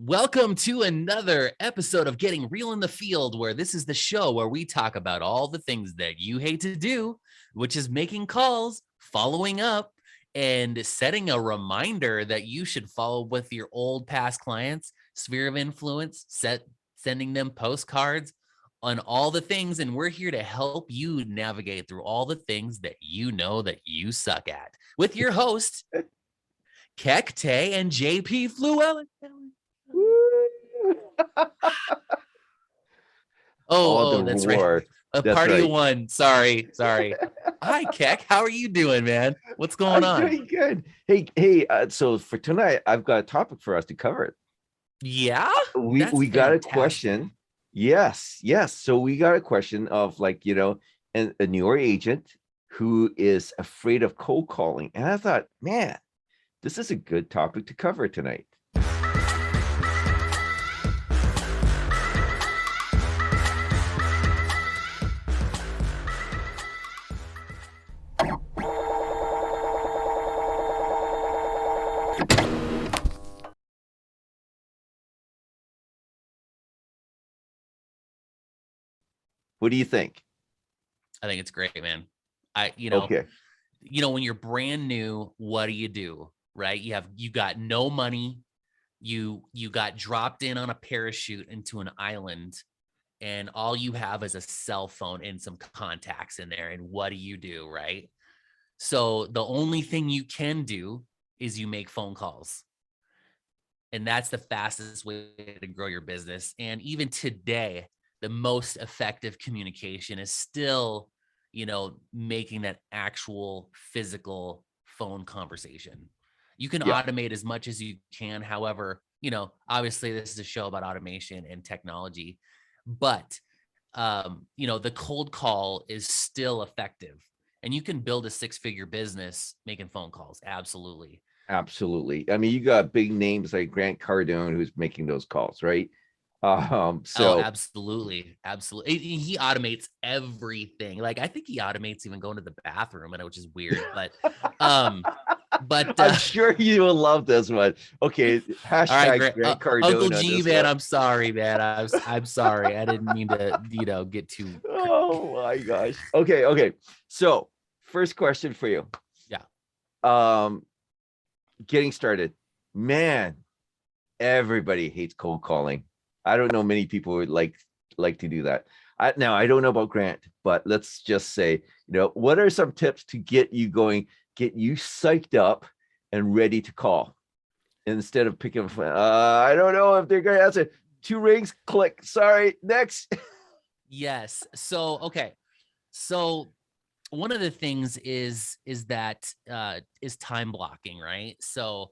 Welcome to another episode of Getting Real in the Field, where this is the show where we talk about all the things that you hate to do, which is making calls, following up, and setting a reminder that you should follow with your old past clients, sphere of influence, sending them postcards on all the things. And we're here to help you navigate through all the things that you know that you suck at with your host, Keck Tay and JP Fluellen. Oh, that's right. A That's party right. of one. Sorry. Hi, Keck. How are you doing, man? What's going on? I'm doing good. Hey. So for tonight, I've got a topic for us to cover. Yeah, We got a question. Yes. So we got a question of a newer agent who is afraid of cold calling, and I thought, man, this is a good topic to cover tonight. What do you think? I think it's great, man. Okay. When you're brand new, what do? Right? You got no money. You got dropped in on a parachute into an island, and all you have is a cell phone and some contacts in there. And what do? Right? So the only thing you can do is you make phone calls. And that's the fastest way to grow your business. And even today, the most effective communication is still, making that actual physical phone conversation. You can automate as much as you can. However, obviously this is a show about automation and technology, but the cold call is still effective, and you can build a six-figure business making phone calls. Absolutely. I mean, you got big names like Grant Cardone who's making those calls, right? Absolutely. He automates everything. Like, I think he automates even going to the bathroom, which is weird, but I'm sure you will love this one. Okay, hashtag Grant Cardone. Uncle G, man, I'm sorry, man. I'm sorry. I didn't mean to, get too. Oh my gosh. Okay. So, first question for you. Yeah. Getting started, man. Everybody hates cold calling. I don't know many people would like to do that. Now I don't know about Grant, but let's just say, what are some tips to get you going, get you psyched up and ready to call instead of picking up? I don't know if they're going to answer. 2 rings, click. Sorry, next. Yes. So okay. So one of the things is that is time blocking, right? So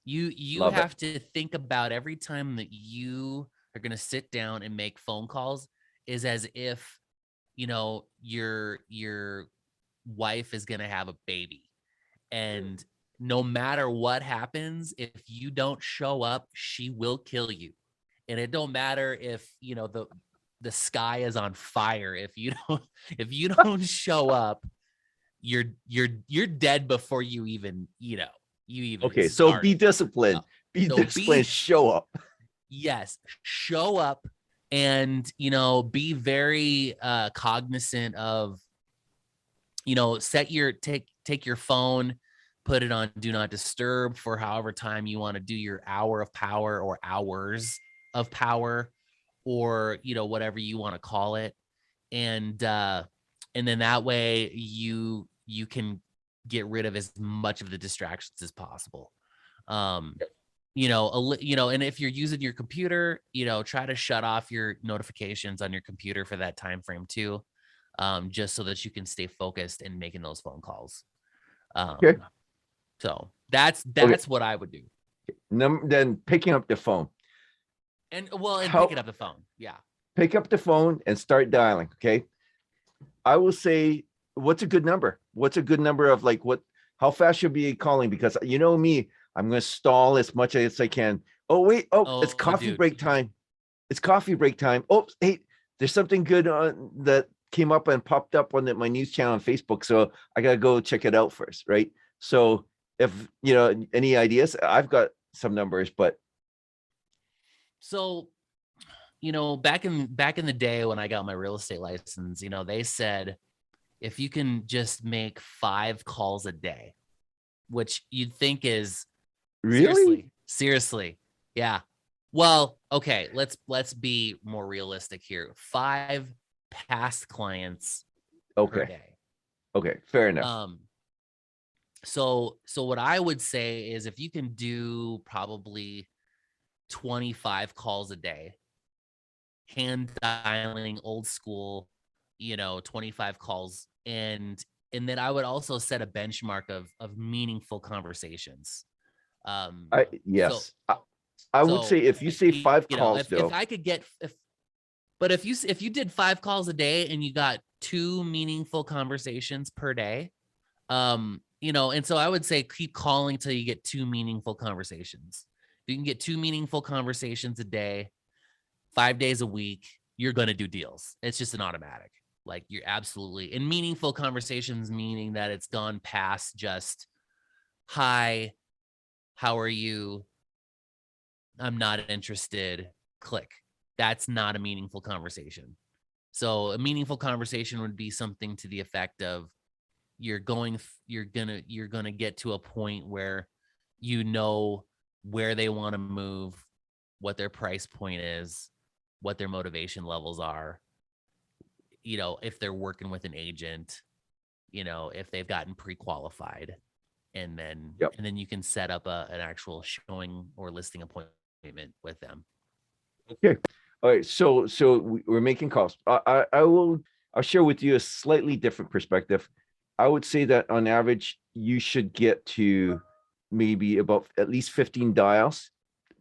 you Love have it. to think about every time that you are going to sit down and make phone calls is as if your wife is going to have a baby, and no matter what happens, if you don't show up, she will kill you. And it don't matter if the sky is on fire. If you don't show up, you're dead before you even Okay, start. so be disciplined. Show up. Yes, show up, and be very cognizant of take your phone, put it on do not disturb for however time you want to do your hour of power or hours of power, or whatever you want to call it. And then that way you can get rid of as much of the distractions as possible. And if you're using your computer, try to shut off your notifications on your computer for that time frame too, just so that you can stay focused in making those phone calls. Okay. So that's what I would do. Then picking up the phone. Picking up the phone. Yeah. Pick up the phone and start dialing. Okay. I will say, what's a good number? What's a good number of how fast should be calling? Because me, I'm going to stall as much as I can. Oh, wait. Oh, it's coffee break time. It's coffee break time. Oh, hey, there's something good on that came up and popped up on my news channel on Facebook. So I got to go check it out first. Right. So if, any ideas, I've got some numbers, but So, back in the day when I got my real estate license, they said if you can just make 5 calls a day, which you'd think is Really? seriously. Yeah. Well, okay, let's be more realistic here. 5 past clients per Okay. day. Okay. Fair enough. Um so what I would say is if you can do probably 25 calls a day, hand dialing old school, 25 calls, and then I would also set a benchmark of meaningful conversations. Um I so yes. I would say so if you say five calls if though, I could get if but if you did 5 calls a day and you got 2 meaningful conversations per day, and so I would say keep calling till you get 2 meaningful conversations. If you can get 2 meaningful conversations a day, 5 days a week, you're going to do deals. It's just an automatic. Like you're absolutely in meaningful conversations, meaning that it's gone past just, hi, how are you? I'm not interested. Click. That's not a meaningful conversation. So a meaningful conversation would be something to the effect of you're gonna get to a point where you know where they want to move, what their price point is, what their motivation levels are, if they're working with an agent, if they've gotten pre-qualified, and then yep. and then you can set up an actual showing or listing appointment with them. Okay. All right. We're making calls. I'll share with you a slightly different perspective. I would say that on average, you should get to maybe about at least 15 dials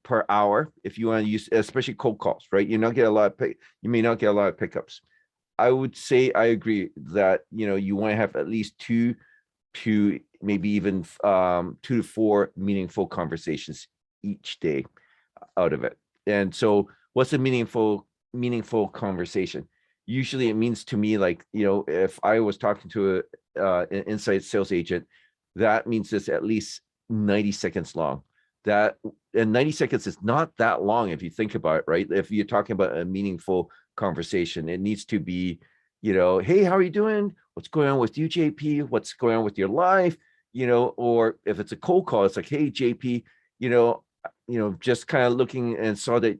per hour if you want to use, especially cold calls, right? You may not get a lot of pickups. I would say I agree that you want to have at least two to maybe even 2 to 4 meaningful conversations each day out of it. And so what's a meaningful conversation? Usually it means to me like, if I was talking to an inside sales agent, that means it's at least 90 seconds long. That and 90 seconds is not that long if you think about it, right? If you're talking about a meaningful conversation, it needs to be, hey, how are you doing? What's going on with you, JP? What's going on with your life? Or if it's a cold call, it's like, hey, JP, just kind of looking and saw that,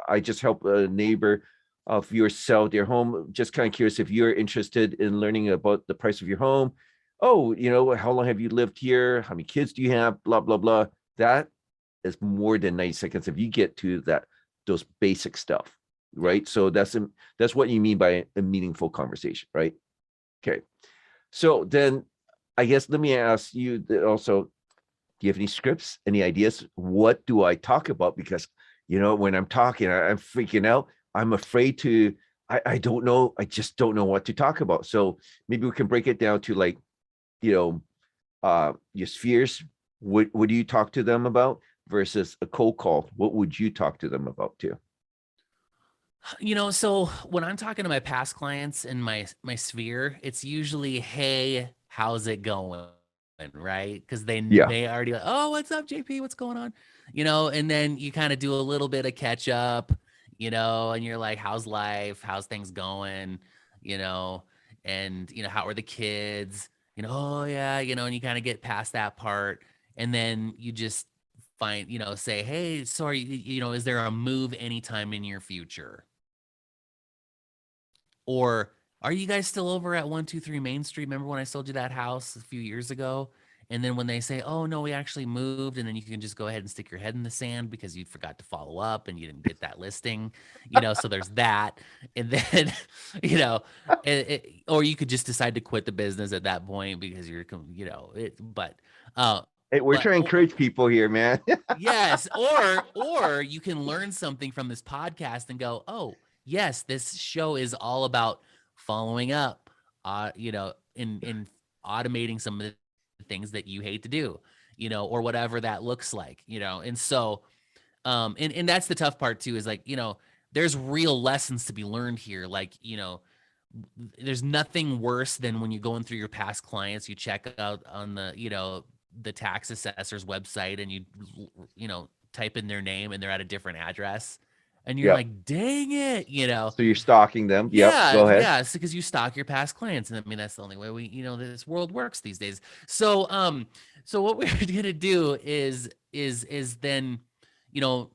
I just helped a neighbor of yours sell their home. Just kind of curious if you're interested in learning about the price of your home. Oh, how long have you lived here? How many kids do you have? Blah, blah, blah. That is more than 90 seconds if you get to those basic stuff, right? So that's what you mean by a meaningful conversation, right? Okay. So then I guess let me ask you also, do you have any scripts, any ideas? What do I talk about? Because when I'm talking, I'm freaking out. I'm afraid to. I don't know. I just don't know what to talk about. So maybe we can break it down to like, you know, your spheres. What do you talk to them about versus a cold call? What would you talk to them about too? So when I'm talking to my past clients in my sphere, it's usually, hey, how's it going? Right? Because they Yeah. they already like, oh, what's up, JP? What's going on? And then you kind of do a little bit of catch up, and you're like, how's life? How's things going? You know, and how are the kids? Oh yeah, and you kind of get past that part, and then you just find, say, hey, sorry, is there a move anytime in your future? Or are you guys still over at 123 Main Street? Remember when I sold you that house a few years ago? And then when they say, oh, no, we actually moved, and then you can just go ahead and stick your head in the sand because you forgot to follow up and you didn't get that listing, so there's that. And then, you know, or you could just decide to quit the business at that point because uh, Hey, we're but trying to encourage people here, man. yes, or you can learn something from this podcast and go, "Oh, yes, this show is all about following up, in automating some of the things that you hate to do, or whatever that looks like, And so, and that's the tough part too, is like, there's real lessons to be learned here. Like, there's nothing worse than when you're going through your past clients, you check out on the tax assessor's website and you type in their name and they're at a different address, and you're Yep. like, dang it, you know. So you're stalking them. Yep. Yeah, Go ahead. yeah, it's because you stalk your past clients, and I mean that's the only way this world works these days. So so what we're gonna do is then, you know,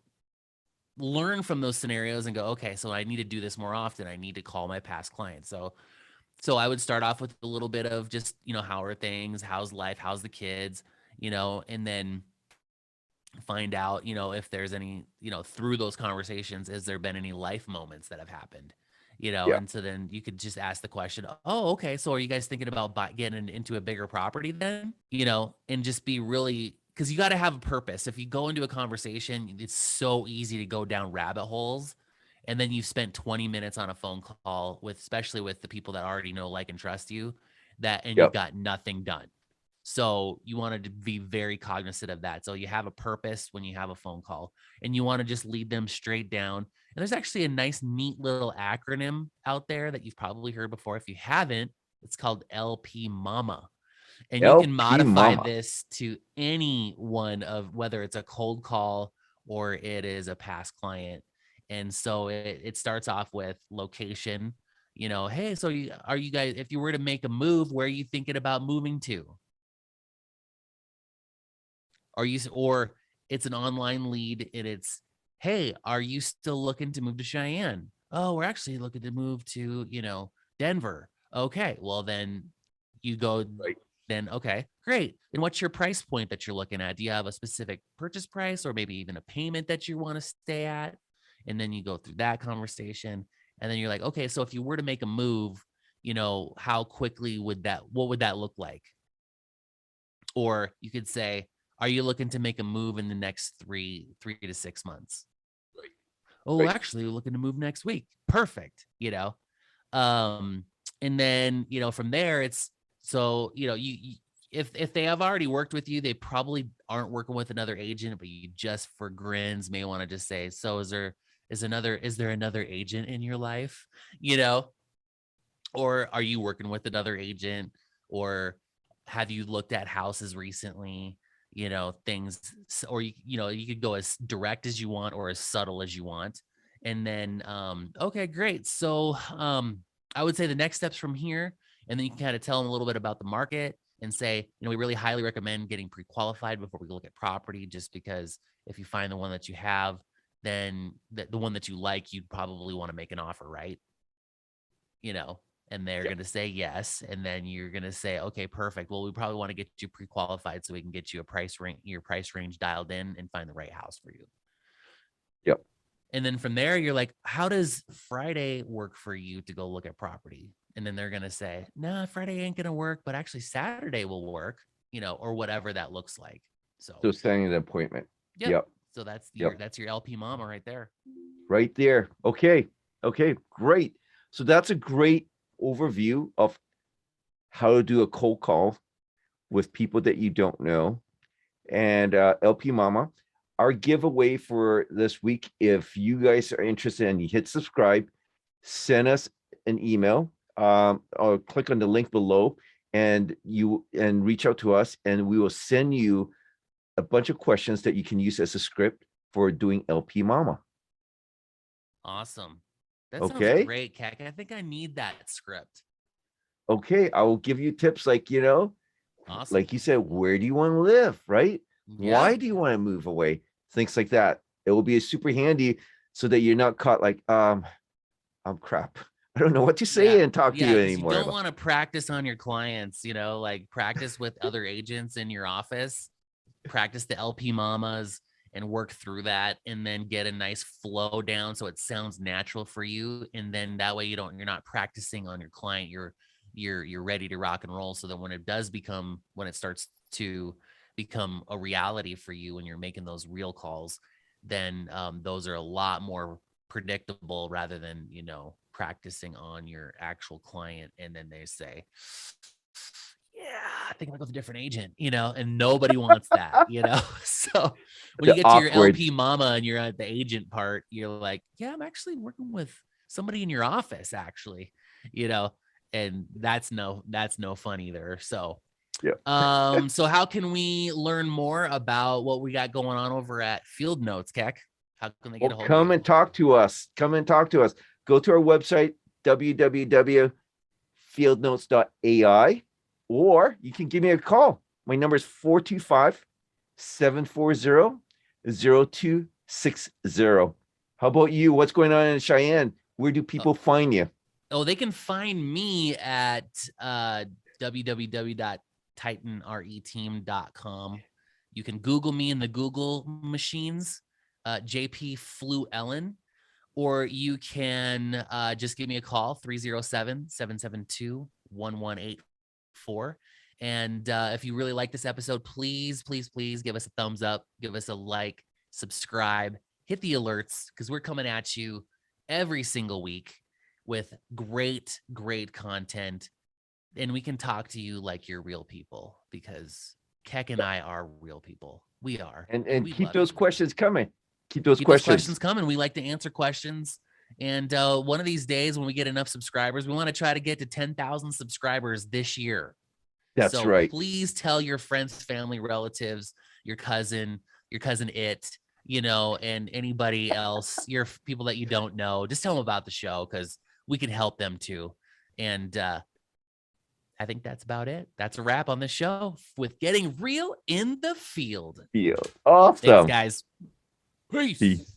learn from those scenarios and go, okay, so I need to do this more often. I need to call my past clients. So I would start off with a little bit of just, you know, how are things, how's life, how's the kids, you know, and then find out, you know, if there's any, you know, through those conversations, has there been any life moments that have happened, you know? Yeah. And so then you could just ask the question, oh, okay, so are you guys thinking about getting into a bigger property then, you know, and just be really, because you got to have a purpose. If you go into a conversation, it's so easy to go down rabbit holes, and then you've spent 20 minutes on a phone call with, especially with the people that already know, like, and trust you, that, and you've Yep. got nothing done. So you wanted to be very cognizant of that. So you have a purpose when you have a phone call, and you want to just lead them straight down. And there's actually a nice, neat little acronym out there that you've probably heard before. If you haven't, it's called LP Mama. And you can LP modify Mama. this to any one of, whether it's a cold call or it is a past client. And so it starts off with location, you know, hey, so are you guys, if you were to make a move, where are you thinking about moving to? Or it's an online lead and it's, hey, are you still looking to move to Cheyenne? Oh, we're actually looking to move to, you know, Denver. Okay, well then you go, Right. then okay, great. And what's your price point that you're looking at? Do you have a specific purchase price or maybe even a payment that you want to stay at? And then you go through that conversation. And then you're like, okay, so if you were to make a move, you know, how quickly what would that look like? Or you could say, are you looking to make a move in the next three to 6 months? Right. Oh, Right. actually, we're looking to move next week. Perfect. You know, um, and then, you know, from there, it's so, you know, if they have already worked with you, they probably aren't working with another agent, but you just for grins may want to just say, so is there another agent in your life? You know, or are you working with another agent, or have you looked at houses recently? You know, things, or you know, you could go as direct as you want or as subtle as you want. And then okay, great. So I would say the next steps from here, and then you can kind of tell them a little bit about the market and say, you know, we really highly recommend getting pre-qualified before we look at property, just because if you find the one that you have, then the one that you like, you'd probably want to make an offer, right? You know, and they're Yep. going to say yes. And then you're going to say, okay, perfect. Well, we probably want to get you pre-qualified so we can get you your price range dialed in and find the right house for you. Yep. And then from there, you're like, how does Friday work for you to go look at property? And then they're going to say, nah, Friday ain't going to work, but actually Saturday will work, you know, or whatever that looks like. So, So setting an appointment. yep. Yep. So Yep. that's your LP mama right there. Right there. Okay. Okay. Great. So that's a great overview of how to do a cold call with people that you don't know. And LP Mama, our giveaway for this week, if you guys are interested and you hit subscribe, send us an email or click on the link below and reach out to us, and we will send you a bunch of questions that you can use as a script for doing LP Mama. Awesome. That sounds Okay. great, Kak. I think I need that script. Okay. I will give you tips like, Awesome. like you said, where do you want to live? Right? Yeah. Why do you want to move away? Things like that. It will be super handy so that you're not caught like, I'm crap. I don't know what to say Yeah. and talk to Yeah. you Because you anymore don't about. want to practice on your clients, you know, like practice with other agents in your office, practice the LP mamas and work through that, and then get a nice flow down so it sounds natural for you. And then that way you're not practicing on your client. You're ready to rock and roll. So that when it starts to become a reality for you when you're making those real calls, then those are a lot more predictable rather than, you know, practicing on your actual client. And then they say, yeah, I think I'm gonna go with a different agent, you know, and nobody wants that, you know. So when you The get to your awkward. LP mama and you're at the agent part, you're like, yeah, I'm actually working with somebody in your office, actually, you know, and that's no fun either. So Yeah. So how can we learn more about what we got going on over at Field Notes, Keck? How can they get Well, a hold of come you? and talk to us. Come and talk to us. Go to our website, www.fieldnotes.ai, or you can give me a call. My number is 425-740-0260. How about you? What's going on in Cheyenne? Where do people find you? Oh, they can find me at www.titanreteam.com. You can Google me in the Google machines, JP Flew Ellen, or you can just give me a call, 307-772-1184. And if you really like this episode, please, please, please give us a thumbs up, give us a like, subscribe, hit the alerts, because we're coming at you every single week with great, great content. And we can talk to you like you're real people, because Keck and I are real people. We are. And we keep love those you. questions coming. Keep those Keep those questions. questions coming. We like to answer questions. And one of these days, when we get enough subscribers, we want to try to get to 10,000 subscribers this year. That's so right. Please tell your friends, family, relatives, your cousin it, and anybody else, your people that you don't know. Just tell them about the show, because we can help them too. And I think that's about it. That's a wrap on the show with Getting Real in the Field. Awesome. Thanks, guys. Peace. Peace.